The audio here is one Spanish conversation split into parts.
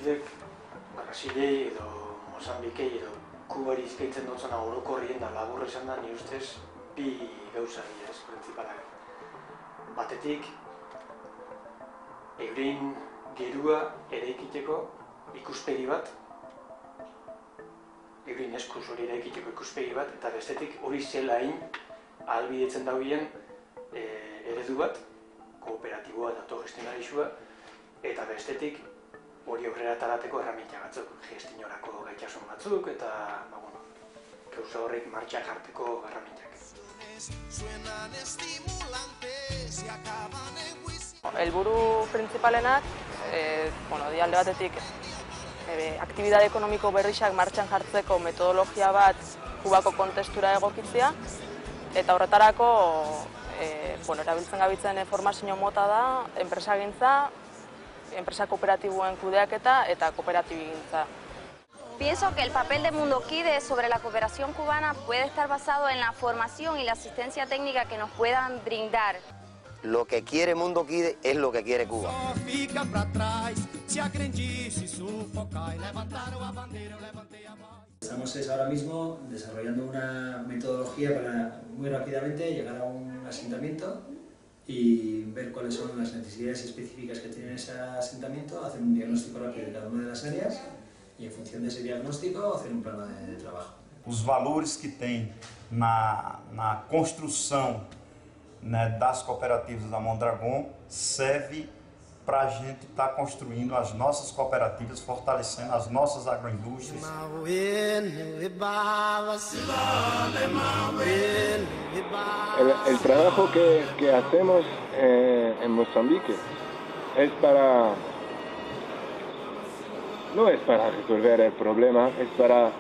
Brasilek, Brasilei edo Mozambikei edo Kubari izkaitzen dutzena orokorrien da labur esan da, ni ustez, bi gauza dira, ez, printzipalak. Batetik, euren gerua eraikiteko ikuspegi bat, euren eskuz hori eraikiteko ikuspegi bat, eta bestetik hori zelain ahalbidetzen dauen eredu bat, kooperatiboa eta autogestionarizua, eta bestetik hori aurrera atarateko erraminta batzuk, gestinorako gaitasun batzuk, eta gauza horrek martxan jarteko erramintak. Helburu printzipalenak, alde batetik, aktibitate ekonomiko berrixak martxan jartzeko metodologia bat Kubako kontestura egokitzea, eta horretarako erabiltzen gabitzen formazio mota da, enpresagintza, enpresa kooperatiboen kudeaketa eta kooperatibigintza. Pienso que el papel de Mundokide sobre la cooperación cubana puede estar basado en la formación y la asistencia técnica que nos puedan brindar. Lo que quiere Mundokide es lo que quiere Cuba. Estamos ahora mismo desarrollando una metodología para muy rápidamente llegar a un asentamiento y ver cuáles son las necesidades específicas que tiene ese asentamiento, hacer un diagnóstico rápido de cada una de las áreas y en función de ese diagnóstico hacer un plano de trabajo. Os valores que tem na construção, né, das cooperativas da Mondragon serve para a gente estar construindo as nossas cooperativas, fortalecendo as nossas agroindústrias. El trabajo que hacemos en Mozambique no es para resolver el problema, es para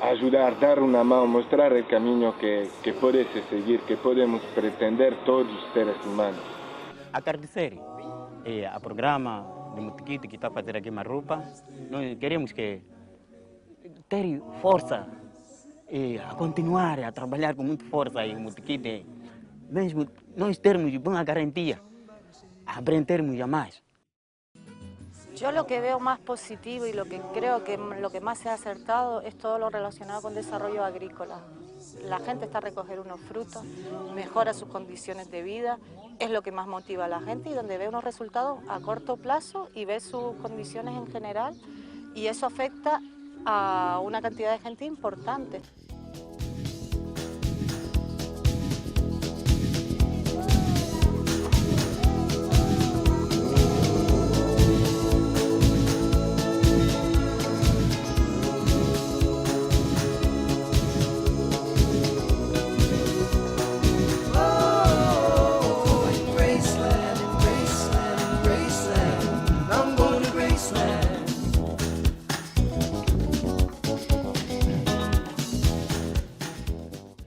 ayudar, dar una mano, mostrar el camino que puede seguir, que podemos pretender todos los seres humanos. Agradecer a programa de Mundokide que está fazendo aqui Marupa. Nós queremos que ter força a continuar a trabalhar com muita força em Mundokide, mesmo nós termos boa garantia, aprendermos a mais. Yo lo que veo más positivo y lo que creo que lo que más se ha acertado es todo lo relacionado con desarrollo agrícola. La gente está a recoger unos frutos, mejora sus condiciones de vida, es lo que más motiva a la gente y donde ve unos resultados a corto plazo y ve sus condiciones en general y eso afecta a una cantidad de gente importante.